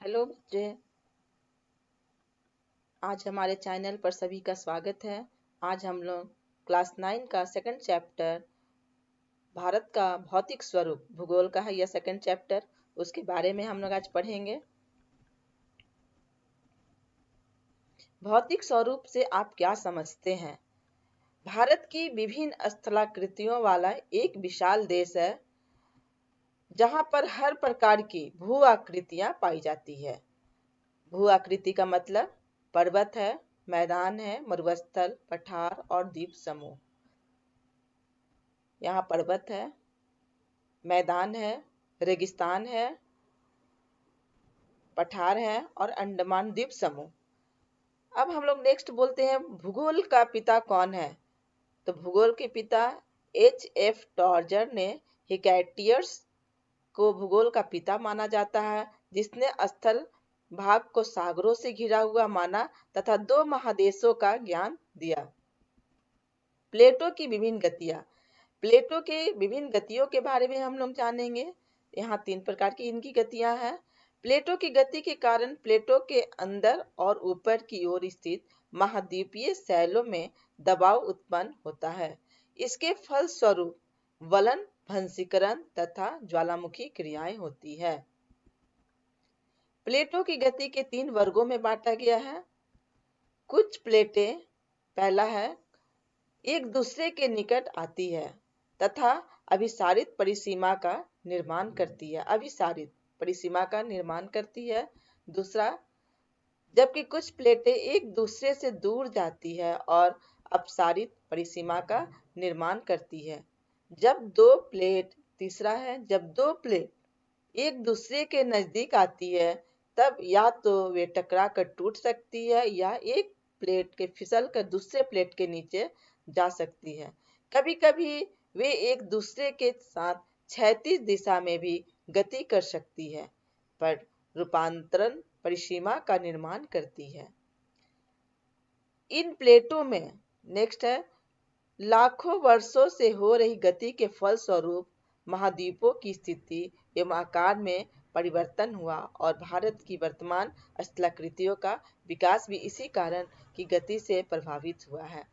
Hello बच्चे। आज हमारे चैनल पर सभी का स्वागत है। आज हम लोग क्लास 9 का सेकंड चैप्टर भारत का भौतिक स्वरूप भूगोल का है। यह सेकंड चैप्टर, उसके बारे में हम लोग आज पढ़ेंगे। भौतिक स्वरूप से आप क्या समझते हैं? भारत की विभिन्न स्थलाकृतियों वाला एक विशाल देश है जहां पर हर प्रकार की भू आकृतियां पाई जाती है। भू आकृति का मतलब पर्वत है, मैदान है, मरुस्थल, पठार और द्वीप समूह। यहाँ पर्वत है, मैदान है, रेगिस्तान है, पठार है और अंडमान द्वीप समूह। अब हम लोग नेक्स्ट बोलते हैं भूगोल का पिता कौन है। तो भूगोल के पिता H.F. टॉर्जर ने हिकैटियर्स को भूगोल का पिता माना जाता है, जिसने स्थल भाग को सागरों से घिरा हुआ माना तथा दो महादेशों का ज्ञान दिया। प्लेटो की विभिन्न गतियां। प्लेटो के विभिन्न गतियों के बारे में हम लोग जानेंगे। यहाँ 3 प्रकार की इनकी गतियां हैं। प्लेटो की गति के कारण प्लेटो के अंदर और ऊपर की ओर स्थित महाद्वीपीय शैलों में दबाव उत्पन्न होता है। इसके फलस्वरूप वलन, भंशीकरण तथा ज्वालामुखी क्रियाएं होती है। प्लेटो की गति के 3 वर्गों में बांटा गया है। कुछ प्लेटें, पहला है, एक दूसरे के निकट आती है तथा अभिसारित परिसीमा का निर्माण करती है। अभिसारित परिसीमा का निर्माण करती है। दूसरा, जबकि कुछ प्लेटें एक दूसरे से दूर जाती है और अपसारित परिसीमा का निर्माण करती है। जब दो प्लेट तीसरा है, जब दो प्लेट एक दूसरे के नजदीक आती है तब या तो वे टकरा कर टूट सकती है या एक प्लेट के फिसल कर दूसरे प्लेट के नीचे जा सकती है। कभी कभी वे एक दूसरे के साथ क्षैतिज दिशा में भी गति कर सकती है, पर रूपांतरण परिसीमा का निर्माण करती है। इन प्लेटों में नेक्स्ट है, लाखों वर्षों से हो रही गति के फलस्वरूप महाद्वीपों की स्थिति एवं आकार में परिवर्तन हुआ और भारत की वर्तमान स्थलाकृतियों का विकास भी इसी कारण की गति से प्रभावित हुआ है।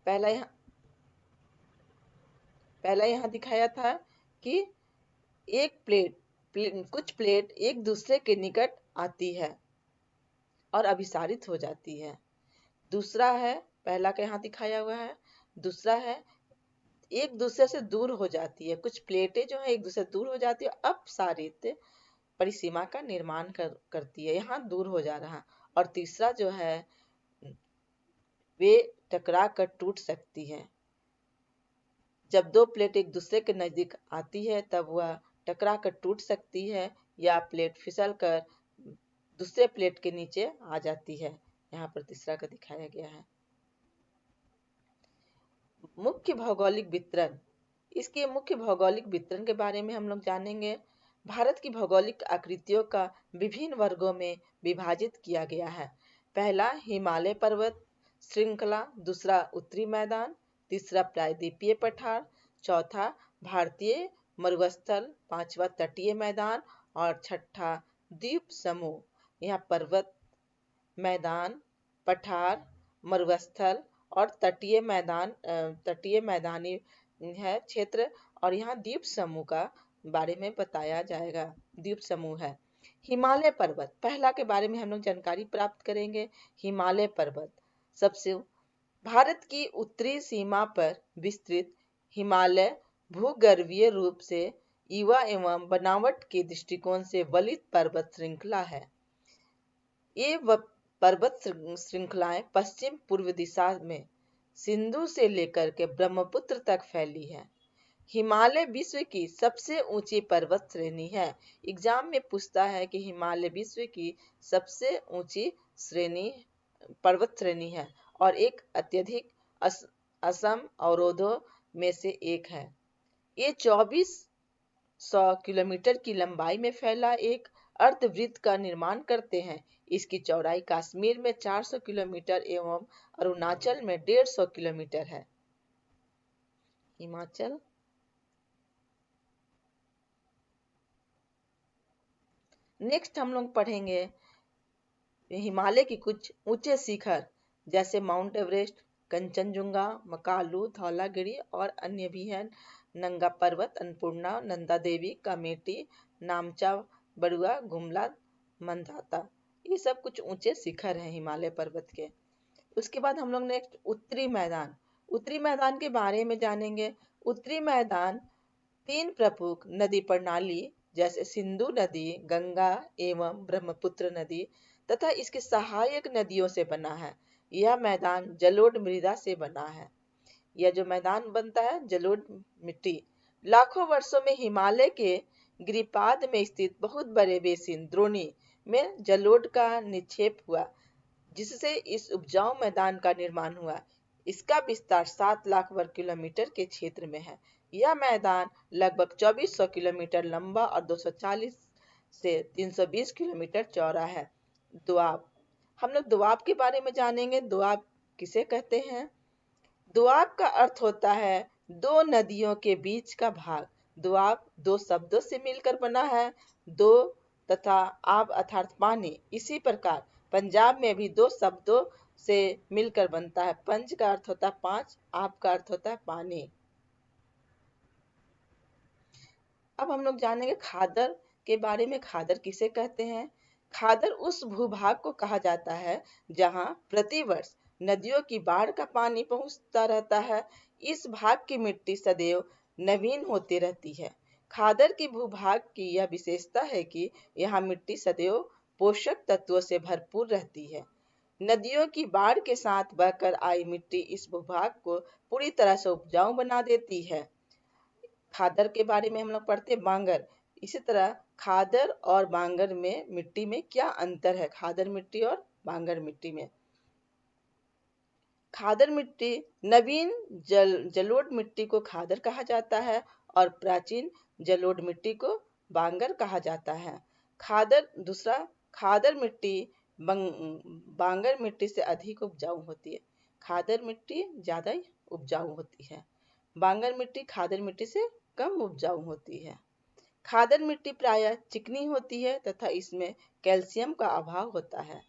पहला यहाँ दिखाया था कि एक कुछ प्लेट एक दूसरे के निकट आती है और अभिसारित हो जाती है। दूसरा है, पहला का यहाँ दिखाया हुआ है। दूसरा है, एक दूसरे से दूर हो जाती है। कुछ प्लेटें जो है एक दूसरे से दूर हो जाती है, अपसारित परिसीमा का निर्माण करती है। यहाँ दूर हो जा रहा। और तीसरा जो है, वे टकरा कर टूट सकती है। जब दो प्लेट एक दूसरे के नजदीक आती है तब वह टकरा कर टूट सकती है या प्लेट फिसल कर दूसरे प्लेट के नीचे आ जाती है। यहाँ पर तीसरा का दिखाया गया है। मुख्य भौगोलिक वितरण। इसके मुख्य भौगोलिक वितरण के बारे में हम लोग जानेंगे। भारत की भौगोलिक आकृतियों का विभिन्न वर्गों में विभाजित किया गया है। पहला, हिमालय पर्वत श्रृंखला। दूसरा, उत्तरी मैदान। तीसरा, प्रायद्वीपीय पठार। चौथा, भारतीय मरुस्थल। पांचवा, तटीय मैदान। और छठा, द्वीप समूह। यहाँ पर्वत, मैदान, पठार, मरुस्थल और तटीय मैदानी है क्षेत्र। और यहाँ द्वीप समूह का बारे में बताया जाएगा। द्वीप समूह है। हिमालय पर्वत, पहला के बारे में हम लोग जानकारी प्राप्त करेंगे। हिमालय पर्वत सबसे भारत की उत्तरी सीमा पर विस्तृत हिमालय भूगर्भीय रूप से युवा एवं बनावट के दृष्टिकोण से वलित पर्वत श्रृंखला है। ये पर्वत श्रृंखलाएं पश्चिम पूर्व दिशा में सिंधु से लेकर के ब्रह्मपुत्र तक फैली है। हिमालय विश्व की सबसे ऊंची पर्वत श्रेणी है। एग्जाम में पूछता है कि हिमालय विश्व की सबसे ऊंची पर्वत श्रेणी है और एक अत्यधिक असम अवरोधों में से एक है। ये 2400 किलोमीटर की लंबाई में फैला एक अर्धवृत्त का निर्माण करते हैं। इसकी चौड़ाई कश्मीर में 400 किलोमीटर एवं अरुणाचल में 150 किलोमीटर है। हिमाचल, नेक्स्ट हम लोग पढ़ेंगे हिमालय की कुछ ऊंचे शिखर जैसे माउंट एवरेस्ट, कंचनजुंगा, मकालू, धौलागिरी और अन्य भी हैं। नंगा पर्वत, अन्नपूर्णा, नंदा देवी, कामेटी, नामचा, बड़ुआ, गुमला, मंदाता, ये सब कुछ ऊंचे शिखर हैं हिमालय पर्वत के। उसके बाद हम लोग नेक्स्ट उत्तरी मैदान के बारे में जानेंगे। उत्तरी मैदान 3 प्रमुख नदी प्रणाली जैसे सिंधु नदी, गंगा एवं ब्रह्मपुत्र नदी तथा इसके सहायक नदियों से बना है। यह मैदान जलोढ़ मृदा से बना है। यह जो मैदान बनता है जलोढ़ मिट्टी, लाखों वर्षों में हिमालय के गिरिपाद में स्थित बहुत बड़े बेसिन द्रोणी में जलोढ़ का निक्षेप हुआ, जिससे इस उपजाऊ मैदान का निर्माण हुआ। इसका विस्तार 7 लाख वर्ग किलोमीटर के क्षेत्र में है। यह मैदान लगभग 2400 किलोमीटर लंबा और 240 से 320 किलोमीटर चौड़ा है। दोआब, हम लोग दोआब के बारे में जानेंगे। दोआब किसे कहते हैं? दोआब का अर्थ होता है दो नदियों के बीच का भाग। दोआब दो शब्दों से मिलकर बना है, दो तथा आब अर्थात पानी। इसी प्रकार पंजाब में भी दो शब्दों से मिलकर बनता है। पंज का अर्थ होता है 5, आब का अर्थ होता है पानी। अब हम लोग जानेंगे खादर के बारे में। खादर किसे कहते हैं? खादर उस भूभाग को कहा जाता है जहां प्रतिवर्ष नदियों की बाढ़ का पानी पहुंचता रहता है। इस भाग की मिट्टी सदैव नवीन होती रहती है। खादर की भूभाग की यह विशेषता है कि यहाँ मिट्टी सदैव पोषक तत्वों से भरपूर रहती है। नदियों की बाढ़ के साथ बहकर आई मिट्टी इस भूभाग को पूरी तरह से उपजाऊ बना देती है। खादर के बारे में हम लोग पढ़ते हैं बांगर। इसी तरह खादर और बांगर में मिट्टी में क्या अंतर है? खादर मिट्टी और बांगर मिट्टी में, खादर मिट्टी नवीन जलोढ़ मिट्टी को खादर कहा जाता है और प्राचीन जलोढ़ मिट्टी को बांगर कहा जाता है। खादर मिट्टी बांगर मिट्टी से अधिक उपजाऊ होती है। खादर मिट्टी ज्यादा उपजाऊ होती है, बांगर मिट्टी खादर मिट्टी से कम उपजाऊ होती है। खादर मिट्टी प्रायः चिकनी होती है तथा इसमें कैल्शियम का अभाव होता है।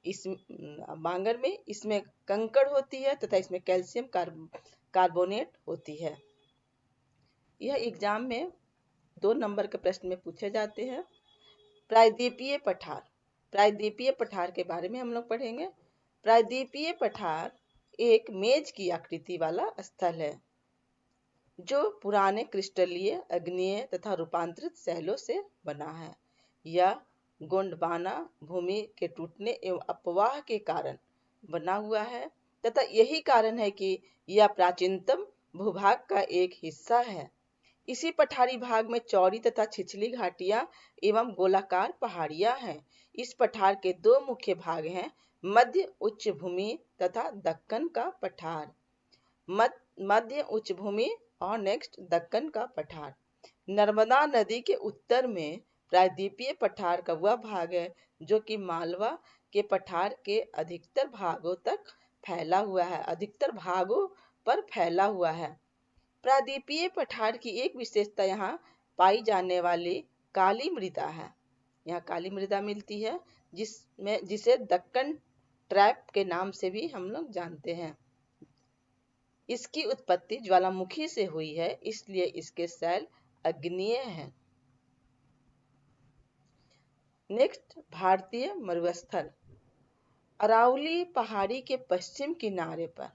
इस बांगर में इसमें कंकड़ होती है तथा इसमें कैल्शियम कार्बोनेट होती है। यह एग्जाम में 2 नंबर के प्रश्न में पूछे जाते हैं। प्रायद्वीपीय पठार, प्रायद्वीपीय पठार के बारे में हम लोग पढ़ेंगे। प्रायद्वीपीय पठार एक मेज की आकृति वाला स्थल है जो पुराने क्रिस्टलीय, अग्नेय तथा रूपांतरित शैलों से बना है। यह गोंडवाना भूमि के टूटने एवं अपवाह के कारण बना हुआ है तथा यही कारण है कि यह प्राचीनतम भूभाग का एक हिस्सा है। इसी पठारी भाग में चौड़ी तथा छिछली घाटियां एवं गोलाकार पहाड़ियां हैं। इस पठार के 2 मुख्य भाग हैं, मध्य उच्च भूमि तथा दक्कन का पठार। मध्य उच्च भूमि और नेक्स्ट दक्कन का पठार। नर्मदा नदी के उत्तर में प्रायद्वीपीय पठार का वह भाग है जो कि मालवा के पठार के अधिकतर भागों तक फैला हुआ है, अधिकतर भागों पर फैला हुआ है। प्रायद्वीपीय पठार की एक विशेषता यहाँ पाई जाने वाली काली मृदा है। यहाँ काली मृदा मिलती है जिसे दक्कन ट्रैप के नाम से भी हम लोग जानते हैं। इसकी उत्पत्ति ज्वालामुखी से हुई है, इसलिए इसके शैल अग्नेय हैं। नेक्स्ट भारतीय मरुस्थल। अरावली पहाड़ी के पश्चिम किनारे पर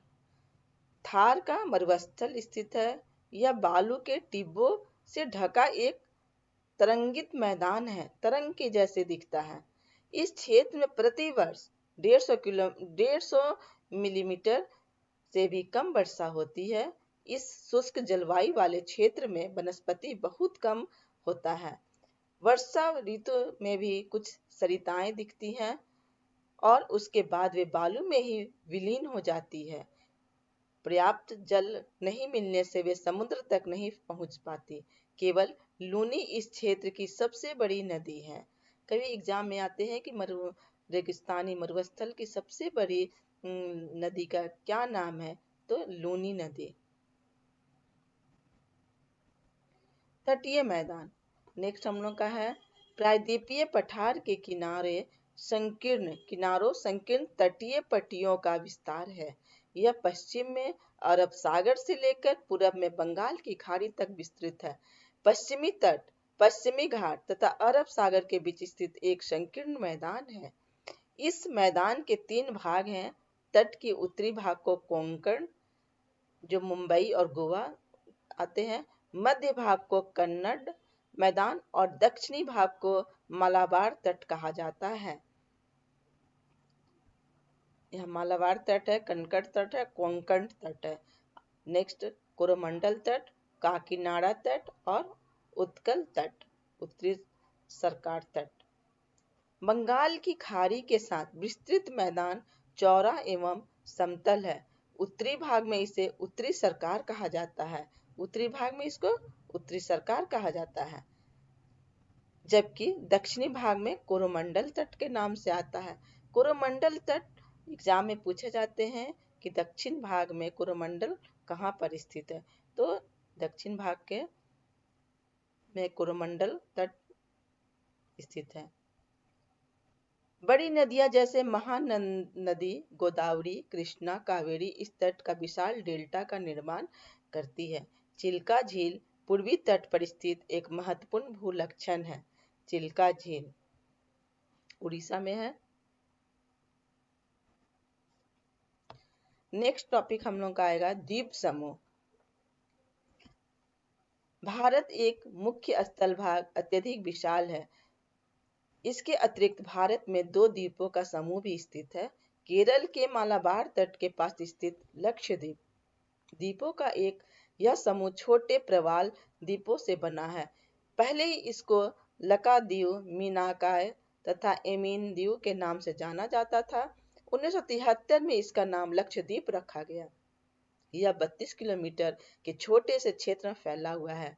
थार का मरुस्थल स्थित है। यह बालू के टिब्बों से ढका एक तरंगित मैदान है, तरंग के जैसे दिखता है। इस क्षेत्र में प्रतिवर्ष 150 मिलीमीटर से भी कम वर्षा होती है। इस शुष्क जलवायु वाले क्षेत्र में वनस्पति बहुत कम होता है। वर्षा ऋतु में भी कुछ सरिताएं दिखती हैं और उसके बाद वे बालू में ही विलीन हो जाती है। पर्याप्त जल नहीं मिलने से वे समुद्र तक नहीं पहुंच पाती। केवल लूनी इस क्षेत्र की सबसे बड़ी नदी है। कभी एग्जाम में आते हैं कि रेगिस्तानी मरुस्थल की सबसे बड़ी नदी का क्या नाम है, तो लूनी नदी। तटीय मैदान नेक्स्ट हम लोग का है। प्रायद्वीपीय पठार के संकीर्ण तटीय पट्टियों का विस्तार है। यह पश्चिम में अरब सागर से लेकर पूरब में बंगाल की खाड़ी तक विस्तृत है। पश्चिमी तट, पश्चिमी घाट तथा अरब सागर के बीच स्थित एक संकीर्ण मैदान है। इस मैदान के 3 भाग हैं। तट के उत्तरी भाग को कोंकण, जो मुंबई और गोवा आते हैं, मध्य भाग को कन्नड़ मैदान और दक्षिणी भाग को मालाबार तट कहा जाता है। यह मालाबार तट है, कनकड़ तट है, कोंकण तट है। नेक्स्ट कोरोमंडल तट, काकीनाडा तट और उत्कल तट, उत्तरी सरकार तट। बंगाल की खाड़ी के साथ विस्तृत मैदान चौड़ा एवं समतल है। उत्तरी भाग में इसे उत्तरी सरकार कहा जाता है। उत्तरी भाग में इसको उत्तरी सरकार कहा जाता है, जबकि दक्षिणी भाग में कोरोमंडल तट के नाम से आता है। कोरोमंडल तट एग्जाम में पूछे जाते हैं कि दक्षिण भाग में कोरोमंडल कहाँ पर स्थित है, तो दक्षिण भाग के में कोरोमंडल तट स्थित है। बड़ी नदियां जैसे महानदी, गोदावरी, कृष्णा, कावेरी इस तट का विशाल डेल्टा का निर्माण करती है। चिल्का झील पूर्वी तट पर स्थित एक महत्वपूर्ण भूलक्षण है। चिल्का झील उड़ीसा में है। नेक्स्ट टॉपिक हम लोग का आएगा द्वीप समूह। भारत एक मुख्य स्थल भाग अत्यधिक विशाल है। इसके अतिरिक्त भारत में 2 द्वीपों का समूह भी स्थित है। केरल के मालाबार तट के पास स्थित लक्षद्वीप द्वीपों का यह समूह छोटे प्रवाल द्वीपों से बना है। पहले ही इसको लकाद्वीप, मीनाकाय तथा एमिन द्वीप के नाम से जाना जाता था। 1973 में इसका नाम लक्षद्वीप रखा गया। यह 32 किलोमीटर के छोटे से क्षेत्र में फैला हुआ है।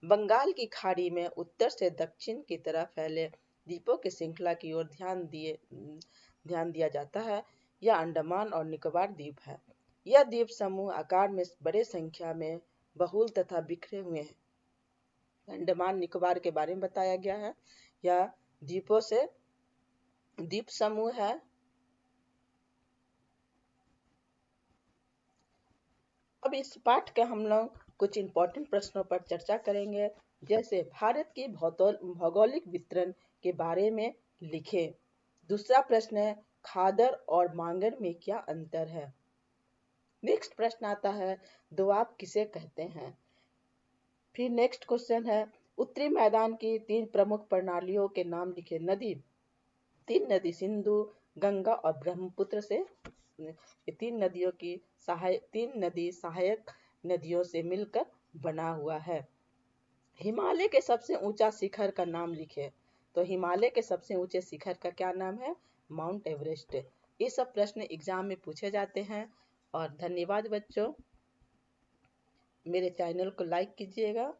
बंगाल की खाड़ी में उत्तर से दक्षिण की तरफ फैले द्वीपों की श्रृंखला की ओर ध्यान दिया जाता है। यह अंडमान और निकोबार द्वीप है। यह द्वीप समूह आकार में बड़े संख्या में बहुल तथा बिखरे हुए हैं। अंडमान निकोबार के बारे में बताया गया है। यह द्वीपों से द्वीप समूह है। अब इस पाठ के हम लोग कुछ इंपॉर्टेंट प्रश्नों पर चर्चा करेंगे, जैसे भारत की भौगोलिक वितरण के बारे में लिखें। दूसरा प्रश्न है खादर और मांगर में क्या अंतर है। नेक्स्ट प्रश्न आता है दोआब किसे कहते हैं। फिर नेक्स्ट क्वेश्चन है उत्तरी मैदान की 3 प्रमुख प्रणालियों के नाम लिखे। 3 नदी सिंधु, गंगा और ब्रह्मपुत्र से, ये 3 नदी सहायक नदियों से मिलकर बना हुआ है। हिमालय के सबसे ऊंचा शिखर का नाम लिखे। तो हिमालय के सबसे ऊंचे शिखर का क्या नाम है? Mount Everest. ये सब प्रश्न एग्जाम में पूछे जाते हैं। और धन्यवाद बच्चों, मेरे चैनल को लाइक कीजिएगा।